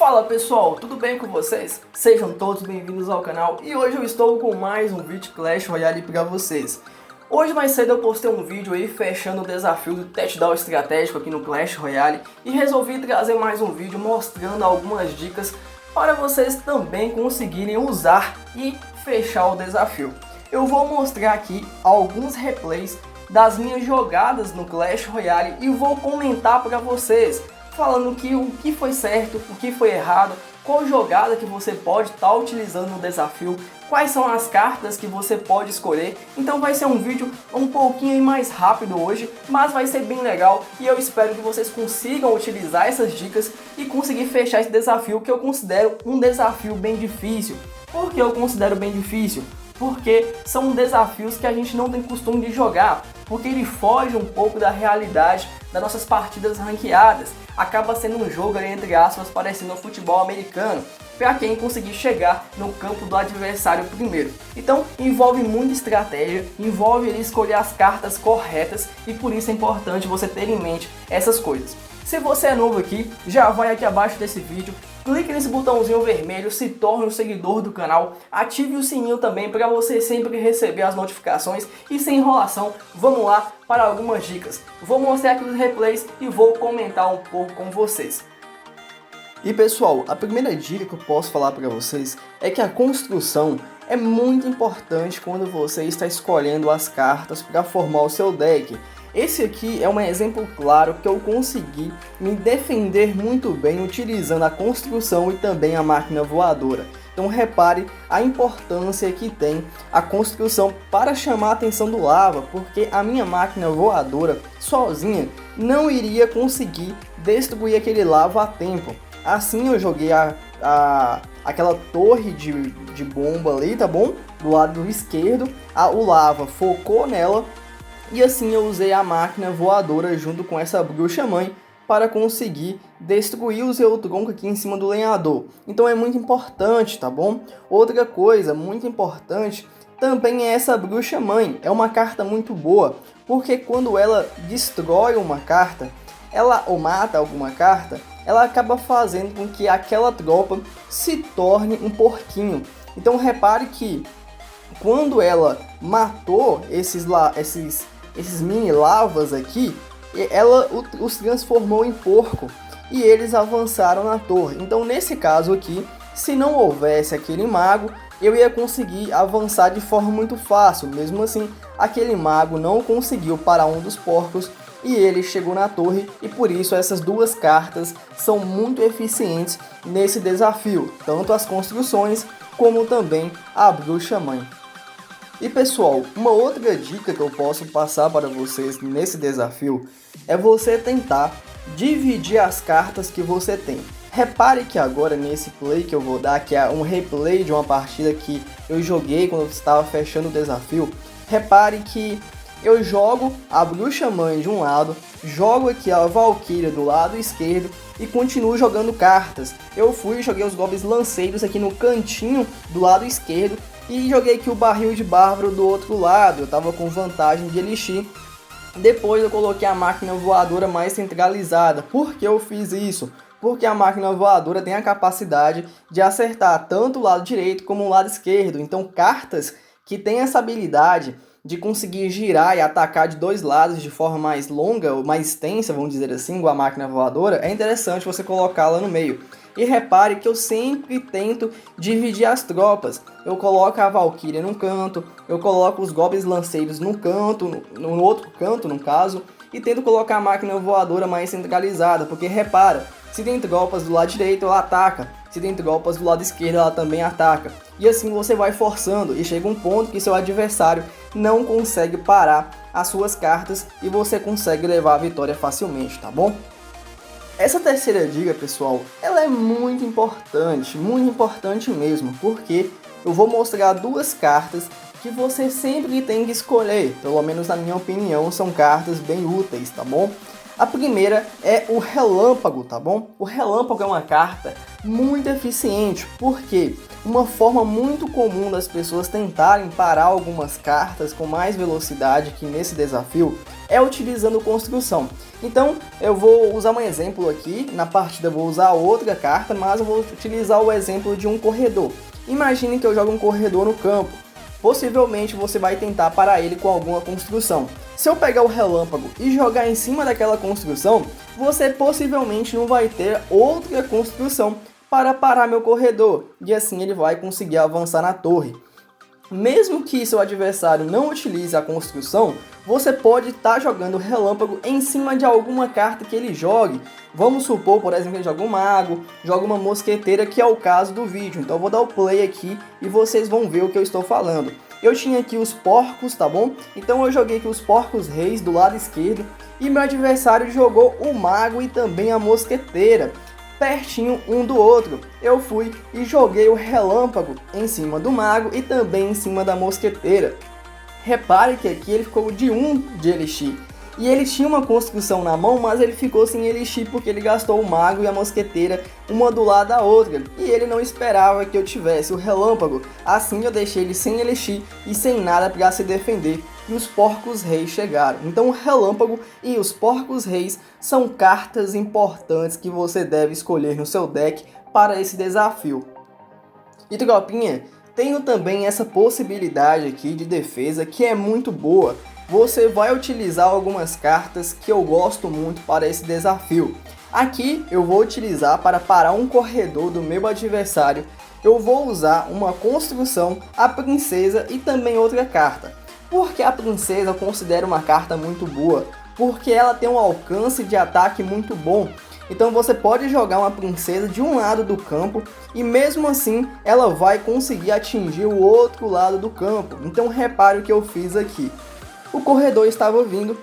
Fala pessoal, tudo bem com vocês? Sejam todos bem-vindos ao canal e hoje eu estou com mais um vídeo Clash Royale para vocês. Hoje mais cedo eu postei um vídeo aí fechando o desafio do touchdown estratégico aqui no Clash Royale e resolvi trazer mais um vídeo mostrando algumas dicas para vocês também conseguirem usar e fechar o desafio. Eu vou mostrar aqui alguns replays das minhas jogadas no Clash Royale e vou comentar para vocês, falando o que foi certo, o que foi errado, qual jogada que você pode estar utilizando no desafio, quais são as cartas que você pode escolher. Então vai ser um vídeo um pouquinho mais rápido hoje, mas vai ser bem legal e eu espero que vocês consigam utilizar essas dicas e conseguir fechar esse desafio, que eu considero um desafio bem difícil. Por que eu considero bem difícil? Porque são desafios que a gente não tem costume de jogar, porque ele foge um pouco da realidade das nossas partidas ranqueadas. Acaba sendo um jogo, entre aspas, parecendo um futebol americano, para quem conseguir chegar no campo do adversário primeiro. Então envolve muita estratégia, envolve ele escolher as cartas corretas e por isso é importante você ter em mente essas coisas. Se você é novo aqui, já vai aqui abaixo desse vídeo, clique nesse botãozinho vermelho, se torne um seguidor do canal, ative o sininho também para você sempre receber as notificações e sem enrolação, vamos lá para algumas dicas. Vou mostrar aqui os replays e vou comentar um pouco com vocês. E pessoal, a primeira dica que eu posso falar para vocês é que a construção é muito importante quando você está escolhendo as cartas para formar o seu deck. Esse aqui é um exemplo claro que eu consegui me defender muito bem utilizando a construção e também a máquina voadora. Então repare a importância que tem a construção para chamar a atenção do lava, porque a minha máquina voadora sozinha não iria conseguir destruir aquele lava a tempo. Assim eu joguei aquela torre de bomba ali, tá bom? Do lado esquerdo, o lava focou nela. E assim eu usei a máquina voadora junto com essa bruxa mãe para conseguir destruir o Zeutronco aqui em cima do lenhador. Então é muito importante, tá bom? Outra coisa muito importante também é essa bruxa mãe. É uma carta muito boa, porque quando ela destrói uma carta, ou mata alguma carta, ela acaba fazendo com que aquela tropa se torne um porquinho. Então repare que quando ela matou esses mini lavas aqui, ela os transformou em porco e eles avançaram na torre. Então nesse caso aqui, se não houvesse aquele mago, eu ia conseguir avançar de forma muito fácil. Mesmo assim, aquele mago não conseguiu parar um dos porcos e ele chegou na torre, e por isso essas duas cartas são muito eficientes nesse desafio, tanto as construções como também a bruxa mãe. E pessoal, uma outra dica que eu posso passar para vocês nesse desafio é você tentar dividir as cartas que você tem. Repare que agora nesse play que eu vou dar, que é um replay de uma partida que eu joguei quando eu estava fechando o desafio, repare que eu jogo a bruxa mãe de um lado, jogo aqui a Valkyria do lado esquerdo e continuo jogando cartas. Eu joguei os goblins lanceiros aqui no cantinho do lado esquerdo e joguei aqui o barril de bárbaro do outro lado. Eu tava com vantagem de elixir. Depois eu coloquei a máquina voadora mais centralizada. Por que eu fiz isso? Porque a máquina voadora tem a capacidade de acertar tanto o lado direito como o lado esquerdo. Então cartas que têm essa habilidade de conseguir girar e atacar de dois lados de forma mais longa ou mais extensa, vamos dizer assim, igual a máquina voadora, é interessante você colocá-la no meio. E repare que eu sempre tento dividir as tropas. Eu coloco a Valkyria num canto, eu coloco os goblins lanceiros num canto, no outro canto no caso, e tento colocar a máquina voadora mais centralizada, porque repara, se tem tropas do lado direito ela ataca, se tem tropas do lado esquerdo ela também ataca. E assim você vai forçando e chega um ponto que seu adversário não consegue parar as suas cartas e você consegue levar a vitória facilmente, tá bom? Essa terceira dica, pessoal, ela é muito importante mesmo, porque eu vou mostrar duas cartas que você sempre tem que escolher, pelo menos na minha opinião, são cartas bem úteis, tá bom? A primeira é o relâmpago, tá bom? O relâmpago é uma carta muito eficiente, porque uma forma muito comum das pessoas tentarem parar algumas cartas com mais velocidade aqui nesse desafio é utilizando construção. Então eu vou usar um exemplo aqui, na partida eu vou usar outra carta, mas eu vou utilizar o exemplo de um corredor. Imagine que eu jogo um corredor no campo. Possivelmente você vai tentar parar ele com alguma construção. Se eu pegar o relâmpago e jogar em cima daquela construção, você possivelmente não vai ter outra construção para parar meu corredor, e assim ele vai conseguir avançar na torre. Mesmo que seu adversário não utilize a construção, você pode estar jogando relâmpago em cima de alguma carta que ele jogue. Vamos supor, por exemplo, que ele joga um mago, joga uma mosqueteira, que é o caso do vídeo. Então eu vou dar o play aqui e vocês vão ver o que eu estou falando. Eu tinha aqui os porcos, tá bom? Então eu joguei aqui os porcos reis do lado esquerdo e meu adversário jogou o mago e também a mosqueteira pertinho um do outro. Eu fui e joguei o relâmpago em cima do mago e também em cima da mosqueteira. Repare que aqui ele ficou de 1 de elixir. E ele tinha uma construção na mão, mas ele ficou sem elixir porque ele gastou o mago e a mosqueteira uma do lado da outra. E ele não esperava que eu tivesse o relâmpago. Assim eu deixei ele sem elixir e sem nada para se defender. E os porcos reis chegaram. Então o relâmpago e os porcos reis são cartas importantes que você deve escolher no seu deck para esse desafio. E tropinha, tenho também essa possibilidade aqui de defesa que é muito boa. Você vai utilizar algumas cartas que eu gosto muito para esse desafio. Aqui eu vou utilizar para parar um corredor do meu adversário. Eu vou usar uma construção, a princesa e também outra carta. Porque a princesa eu considero uma carta muito boa, porque ela tem um alcance de ataque muito bom. Então você pode jogar uma princesa de um lado do campo e mesmo assim ela vai conseguir atingir o outro lado do campo. Então repare o que eu fiz aqui. O corredor estava vindo,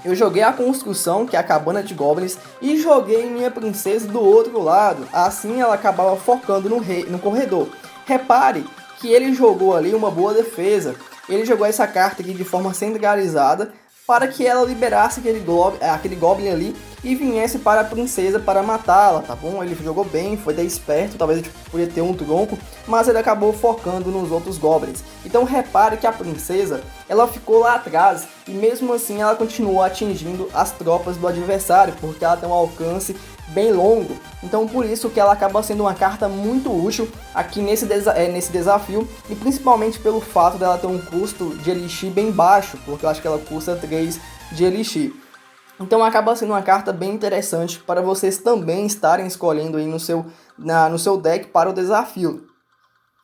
eu joguei a construção, que é a cabana de goblins, e joguei minha princesa do outro lado. Assim ela acabava focando no corredor. Repare que ele jogou ali uma boa defesa. Ele jogou essa carta aqui de forma centralizada para que ela liberasse aquele goblin ali e viesse para a princesa para matá-la, tá bom? Ele jogou bem, foi até esperto, talvez ele podia ter um tronco, mas ele acabou focando nos outros goblins. Então repare que a princesa, ela ficou lá atrás e mesmo assim ela continuou atingindo as tropas do adversário, porque ela tem um alcance bem longo. Então por isso que ela acaba sendo uma carta muito útil aqui nesse desafio, e principalmente pelo fato dela ter um custo de elixir bem baixo, porque eu acho que ela custa 3 de elixir. Então acaba sendo uma carta bem interessante para vocês também estarem escolhendo aí no seu deck para o desafio.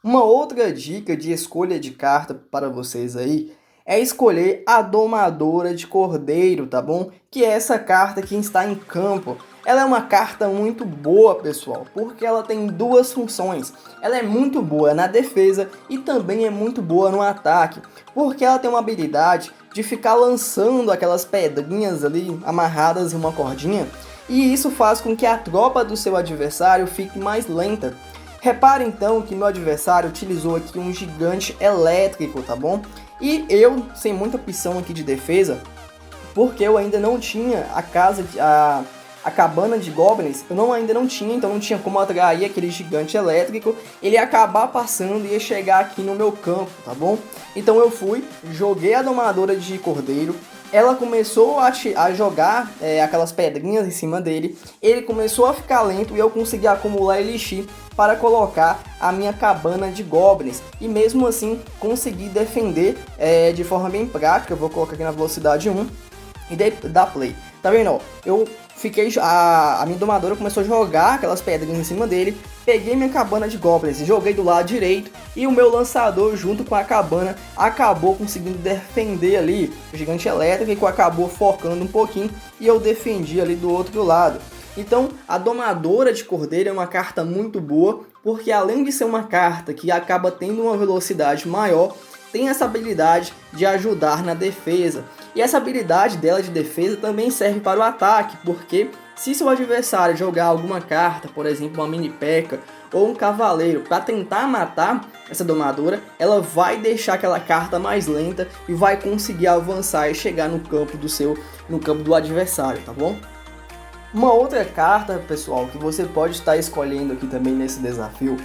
Uma outra dica de escolha de carta para vocês aí é escolher a Domadora de Cordeiro, tá bom? Que é essa carta que está em campo. Ela é uma carta muito boa, pessoal, porque ela tem duas funções. Ela é muito boa na defesa e também é muito boa no ataque, porque ela tem uma habilidade de ficar lançando aquelas pedrinhas ali amarradas em uma cordinha, e isso faz com que a tropa do seu adversário fique mais lenta. Repare então que meu adversário utilizou aqui um gigante elétrico, tá bom? E eu, sem muita opção aqui de defesa, porque eu ainda não tinha a cabana de goblins, ainda não tinha, então não tinha como atrair aquele gigante elétrico, ele ia acabar passando e ia chegar aqui no meu campo, tá bom? Então eu fui, joguei a Domadora de Cordeiro, ela começou a jogar aquelas pedrinhas em cima dele, ele começou a ficar lento e eu consegui acumular elixir para colocar a minha cabana de goblins, e mesmo assim consegui defender de forma bem prática. Eu vou colocar aqui na velocidade 1 e dar play. Tá vendo, ó? A minha domadora começou a jogar aquelas pedrinhas em cima dele, peguei minha cabana de goblins e joguei do lado direito, e o meu lançador junto com a cabana acabou conseguindo defender ali o gigante elétrico, e acabou focando um pouquinho e eu defendi ali do outro lado. Então a Domadora de Cordeiro é uma carta muito boa, porque além de ser uma carta que acaba tendo uma velocidade maior, tem essa habilidade de ajudar na defesa. E essa habilidade dela de defesa também serve para o ataque, porque se seu adversário jogar alguma carta, por exemplo uma mini P.E.K.K.A. ou um cavaleiro, para tentar matar essa domadora, ela vai deixar aquela carta mais lenta e vai conseguir avançar e chegar no campo do adversário, tá bom? Uma outra carta, pessoal, que você pode estar escolhendo aqui também nesse desafio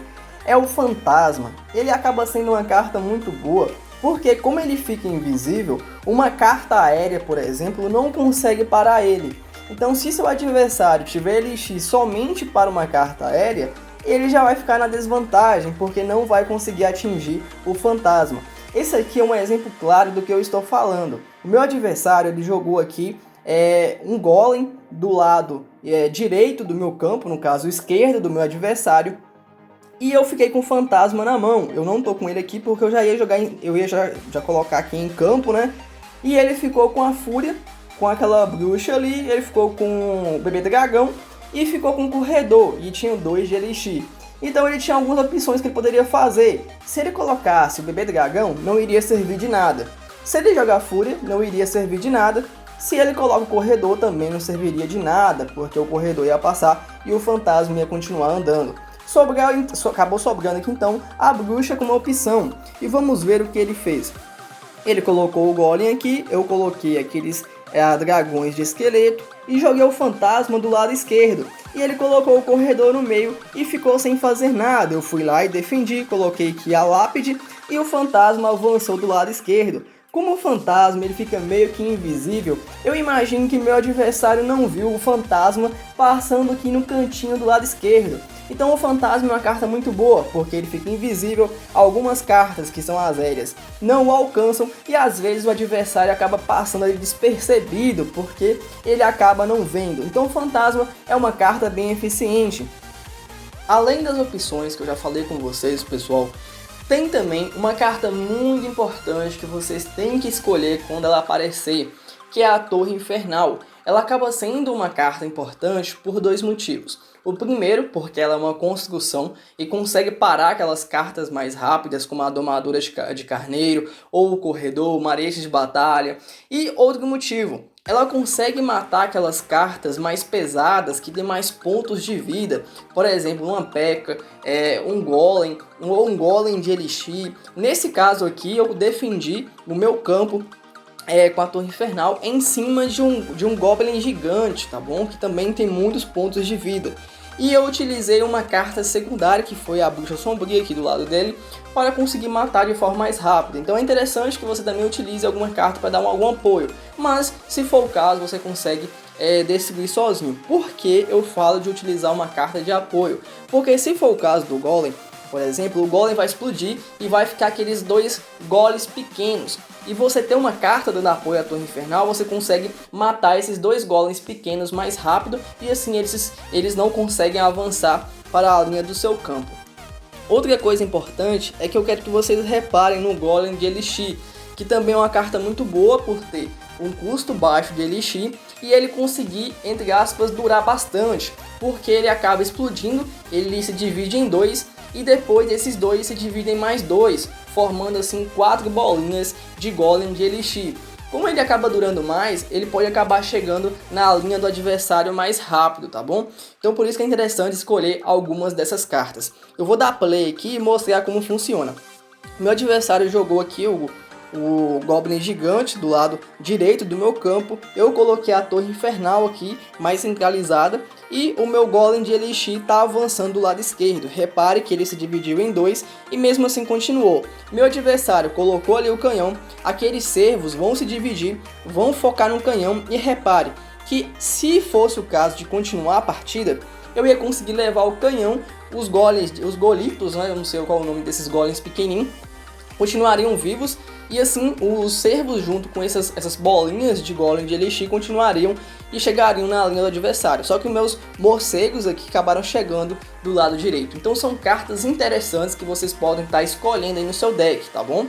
é o Fantasma. Ele acaba sendo uma carta muito boa, porque como ele fica invisível, uma carta aérea, por exemplo, não consegue parar ele. Então se seu adversário tiver Elixir somente para uma carta aérea, ele já vai ficar na desvantagem, porque não vai conseguir atingir o Fantasma. Esse aqui é um exemplo claro do que eu estou falando. O meu adversário ele jogou aqui um Golem do lado direito do meu campo, no caso esquerdo do meu adversário, e eu fiquei com o Fantasma na mão. Eu não tô com ele aqui porque eu já ia jogar, eu ia já colocar aqui em campo, né? E ele ficou com a Fúria, com aquela bruxa ali, ele ficou com o Bebê Dragão e ficou com o Corredor, e tinha 2 de Elixir. Então ele tinha algumas opções que ele poderia fazer. Se ele colocasse o Bebê Dragão, não iria servir de nada. Se ele jogar Fúria, não iria servir de nada. Se ele coloca o Corredor, também não serviria de nada, porque o Corredor ia passar e o Fantasma ia continuar andando. Acabou sobrando aqui então a Bruxa como opção. E vamos ver o que ele fez. Ele colocou o Golem aqui, eu coloquei aqueles dragões de esqueleto e joguei o Fantasma do lado esquerdo. E ele colocou o Corredor no meio e ficou sem fazer nada. Eu fui lá e defendi, coloquei aqui a Lápide e o Fantasma avançou do lado esquerdo. Como o Fantasma ele fica meio que invisível, eu imagino que meu adversário não viu o Fantasma passando aqui no cantinho do lado esquerdo. Então o Fantasma é uma carta muito boa, porque ele fica invisível, algumas cartas que são as aéreas não o alcançam e às vezes o adversário acaba passando ali despercebido, porque ele acaba não vendo. Então o Fantasma é uma carta bem eficiente. Além das opções que eu já falei com vocês, pessoal, tem também uma carta muito importante que vocês têm que escolher quando ela aparecer, que é a Torre Infernal. Ela acaba sendo uma carta importante por 2 motivos. O primeiro, porque ela é uma construção e consegue parar aquelas cartas mais rápidas, como a Domadora de Carneiro, ou o Corredor, o Marete de Batalha. E outro motivo, ela consegue matar aquelas cartas mais pesadas, que tem mais pontos de vida. Por exemplo, uma P.E.K.K.A, um Golem, ou um Golem de Elixir. Nesse caso aqui, eu defendi o meu campo com a Torre Infernal em cima de um Goblin gigante, tá bom? Que também tem muitos pontos de vida. E eu utilizei uma carta secundária, que foi a Bruxa Sombria aqui do lado dele, para conseguir matar de forma mais rápida. Então é interessante que você também utilize alguma carta para dar algum apoio. Mas, se for o caso, você consegue destruir sozinho. Por que eu falo de utilizar uma carta de apoio? Porque se for o caso do Golem, por exemplo, o Golem vai explodir e vai ficar aqueles 2 golems pequenos. E você ter uma carta dando apoio à Torre Infernal, você consegue matar esses 2 golems pequenos mais rápido e assim eles não conseguem avançar para a linha do seu campo. Outra coisa importante é que eu quero que vocês reparem no Golem de Elixir, que também é uma carta muito boa por ter um custo baixo de Elixir e ele conseguir, entre aspas, durar bastante, porque ele acaba explodindo, ele se divide em 2 e depois desses 2 se dividem mais 2, formando assim 4 bolinhas de Golem de Elixir. Como ele acaba durando mais, ele pode acabar chegando na linha do adversário mais rápido, tá bom? Então por isso que é interessante escolher algumas dessas cartas. Eu vou dar play aqui e mostrar como funciona. Meu adversário jogou aqui o Goblin gigante do lado direito do meu campo. Eu coloquei a Torre Infernal aqui, mais centralizada. E o meu Golem de Elixir está avançando do lado esquerdo. Repare que ele se dividiu em 2 e mesmo assim continuou. Meu adversário colocou ali o canhão. Aqueles servos vão se dividir, vão focar no canhão. E repare que se fosse o caso de continuar a partida, eu ia conseguir levar o canhão, os golitos, né? Eu não sei qual é o nome desses golems pequenininhos, continuariam vivos e assim os servos junto com essas bolinhas de Golem de Elixir continuariam e chegariam na linha do adversário. Só que os meus morcegos aqui acabaram chegando do lado direito. Então são cartas interessantes que vocês podem estar escolhendo aí no seu deck, tá bom?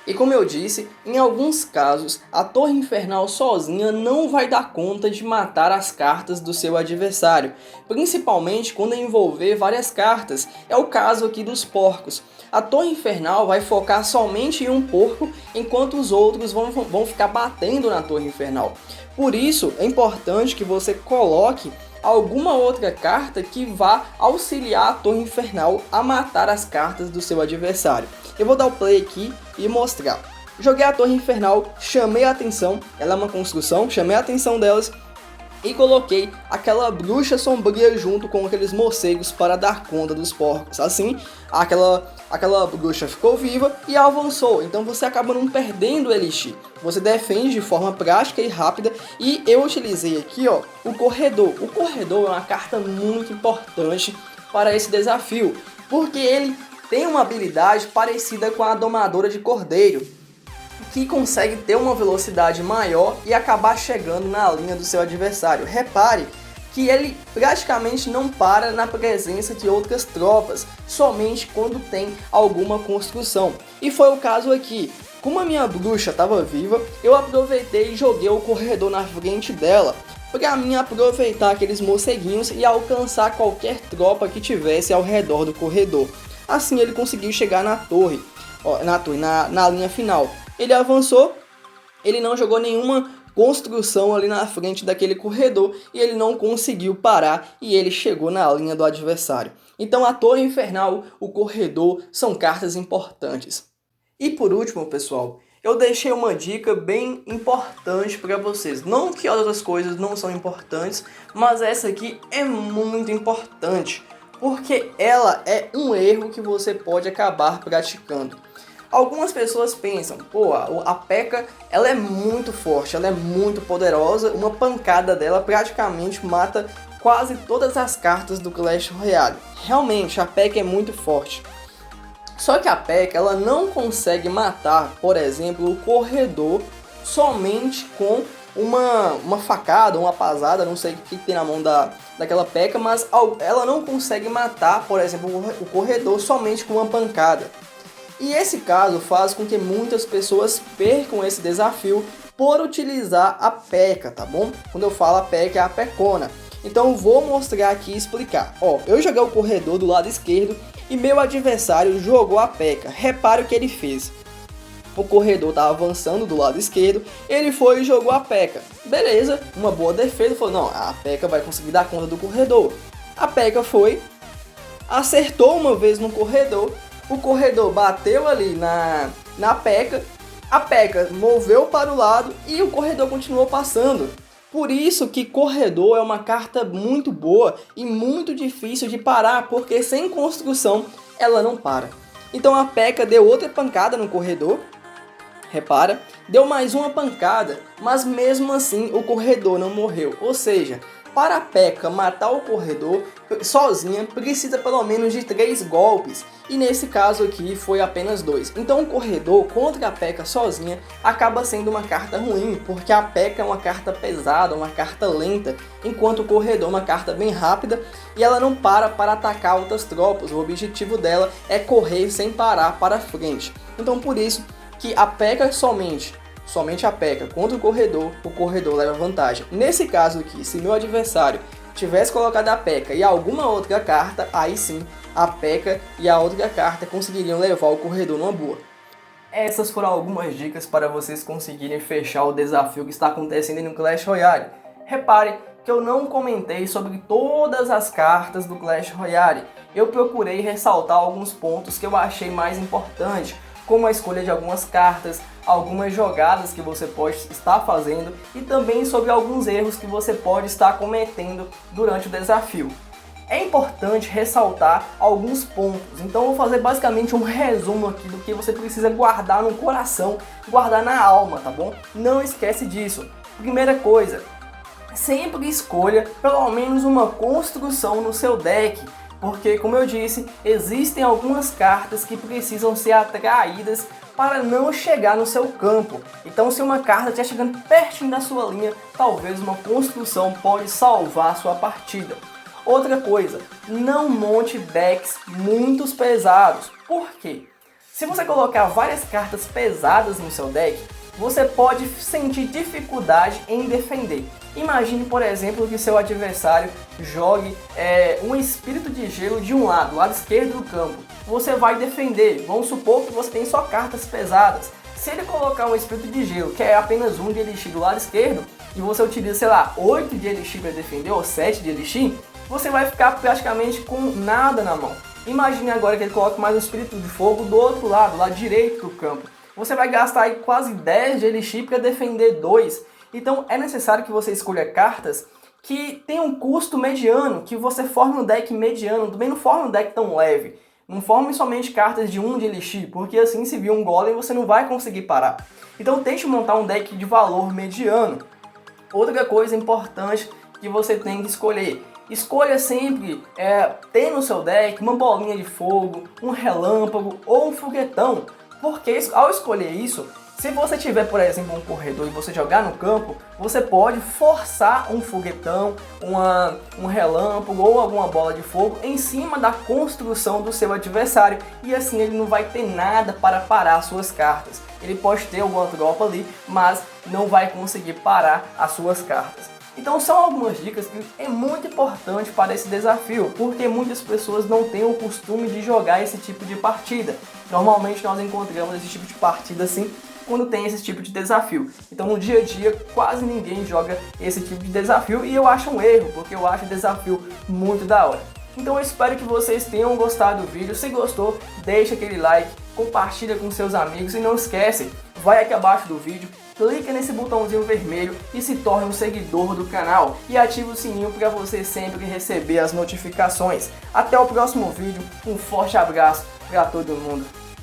E como eu disse, em alguns casos, a Torre Infernal sozinha não vai dar conta de matar as cartas do seu adversário, principalmente quando envolver várias cartas. É o caso aqui dos porcos. A Torre Infernal vai focar somente em um porco, enquanto os outros vão ficar batendo na Torre Infernal. Por isso, é importante que você coloque alguma outra carta que vá auxiliar a Torre Infernal a matar as cartas do seu adversário. Eu vou dar o play aqui e mostrar. Joguei a Torre Infernal, chamei a atenção, ela é uma construção, chamei a atenção delas e coloquei aquela bruxa sombria junto com aqueles morcegos para dar conta dos porcos. Assim, aquela bruxa ficou viva e avançou, então você acaba não perdendo o elixir. Você defende de forma prática e rápida, e eu utilizei aqui, ó, o corredor. O corredor é uma carta muito importante para esse desafio, porque ele tem uma habilidade parecida com a domadora de cordeiro, que consegue ter uma velocidade maior e acabar chegando na linha do seu adversário. Repare que ele praticamente não para na presença de outras tropas, somente quando tem alguma construção. E foi o caso aqui. Como a minha bruxa estava viva, eu aproveitei e joguei o corredor na frente dela, para mim aproveitar aqueles morceguinhos e alcançar qualquer tropa que tivesse ao redor do corredor. Assim ele conseguiu chegar na torre, na linha final. Ele avançou, ele não jogou nenhuma construção ali na frente daquele corredor e ele não conseguiu parar e ele chegou na linha do adversário. Então a Torre Infernal, o corredor, são cartas importantes. E por último, pessoal, eu deixei uma dica bem importante para vocês. Não que outras coisas não são importantes, mas essa aqui é muito importante, porque ela é um erro que você pode acabar praticando. Algumas pessoas pensam, pô, a P.E.K.K.A. ela é muito forte, ela é muito poderosa, uma pancada dela praticamente mata quase todas as cartas do Clash Royale. Realmente, a P.E.K.K.A. é muito forte. Só que a P.E.K.K.A. ela não consegue matar, por exemplo, o corredor somente com uma facada, uma pasada, não sei o que tem na mão daquela P.E.K.K.A., mas ela não consegue matar, por exemplo, o corredor somente com uma pancada. E esse caso faz com que muitas pessoas percam esse desafio por utilizar a P.E.K.K.A., tá bom? Quando eu falo a P.E.K.K.A. é a Pecona. Então eu vou mostrar aqui e explicar. Ó, eu joguei o corredor do lado esquerdo e meu adversário jogou a P.E.K.K.A. Repare o que ele fez. O corredor estava avançando do lado esquerdo, ele foi e jogou a P.E.K.K.A. Beleza, uma boa defesa, falou, não, a P.E.K.K.A. vai conseguir dar conta do corredor. A P.E.K.K.A. foi, acertou uma vez no corredor, o corredor bateu ali na P.E.K.K.A., a P.E.K.K.A. moveu para o lado e o corredor continuou passando. Por isso que corredor é uma carta muito boa e muito difícil de parar, porque sem construção ela não para. Então a P.E.K.K.A. deu outra pancada no corredor, repara, deu mais uma pancada, mas mesmo assim o corredor não morreu. Ou seja, para a P.E.K.K.A. matar o corredor sozinha precisa pelo menos de 3 golpes, e nesse caso aqui foi apenas 2. Então o corredor contra a P.E.K.K.A. sozinha acaba sendo uma carta ruim, porque a P.E.K.K.A. é uma carta pesada, uma carta lenta, enquanto o corredor é uma carta bem rápida e ela não para atacar outras tropas. O objetivo dela é correr sem parar para frente. Então por isso que a P.E.K.K.A. somente a P.E.K.K.A. contra o corredor leva vantagem. Nesse caso aqui, se meu adversário tivesse colocado a P.E.K.K.A. e alguma outra carta, aí sim a P.E.K.K.A. e a outra carta conseguiriam levar o corredor numa boa. Essas foram algumas dicas para vocês conseguirem fechar o desafio que está acontecendo no Clash Royale. Repare que eu não comentei sobre todas as cartas do Clash Royale. Eu procurei ressaltar alguns pontos que eu achei mais importantes, como a escolha de algumas cartas, algumas jogadas que você pode estar fazendo e também sobre alguns erros que você pode estar cometendo durante o desafio. É importante ressaltar alguns pontos, então eu vou fazer basicamente um resumo aqui do que você precisa guardar no coração, guardar na alma, tá bom? Não esquece disso. Primeira coisa, sempre escolha pelo menos uma construção no seu deck, porque, como eu disse, existem algumas cartas que precisam ser atraídas para não chegar no seu campo. Então, se uma carta estiver chegando pertinho da sua linha, talvez uma construção pode salvar a sua partida. Outra coisa, não monte decks muito pesados. Por quê? Se você colocar várias cartas pesadas no seu deck, você pode sentir dificuldade em defender. Imagine, por exemplo, que seu adversário jogue um espírito de gelo de um lado esquerdo do campo. Você vai defender, vamos supor que você tem só cartas pesadas. Se ele colocar um espírito de gelo, que é apenas 1 de elixir do lado esquerdo, e você utiliza, sei lá, 8 de elixir para defender, ou 7 de elixir, você vai ficar praticamente com nada na mão. Imagine agora que ele coloque mais um espírito de fogo do outro lado direito do campo. Você vai gastar aí quase 10 de elixir para defender 2. Então é necessário que você escolha cartas que tem um custo mediano, que você forme um deck mediano, também não forme um deck tão leve. Não forme somente cartas de 1 de Elixir, porque assim se vir um Golem você não vai conseguir parar. Então tente montar um deck de valor mediano. Outra coisa importante que você tem que escolher. Escolha sempre ter no seu deck uma bolinha de fogo, um relâmpago ou um foguetão. Porque ao escolher isso, se você tiver, por exemplo, um corredor e você jogar no campo, você pode forçar um foguetão, um relâmpago ou alguma bola de fogo em cima da construção do seu adversário. E assim ele não vai ter nada para parar suas cartas. Ele pode ter alguma tropa ali, mas não vai conseguir parar as suas cartas. Então são algumas dicas que é muito importante para esse desafio, porque muitas pessoas não têm o costume de jogar esse tipo de partida. Normalmente nós encontramos esse tipo de partida assim quando tem esse tipo de desafio. Então no dia a dia quase ninguém joga esse tipo de desafio e eu acho um erro, porque eu acho o desafio muito da hora. Então eu espero que vocês tenham gostado do vídeo. Se gostou, deixa aquele like, compartilha com seus amigos e não esquece, vai aqui abaixo do vídeo, clica nesse botãozinho vermelho e se torne um seguidor do canal e ative o sininho para você sempre receber as notificações. Até o próximo vídeo, um forte abraço para todo mundo.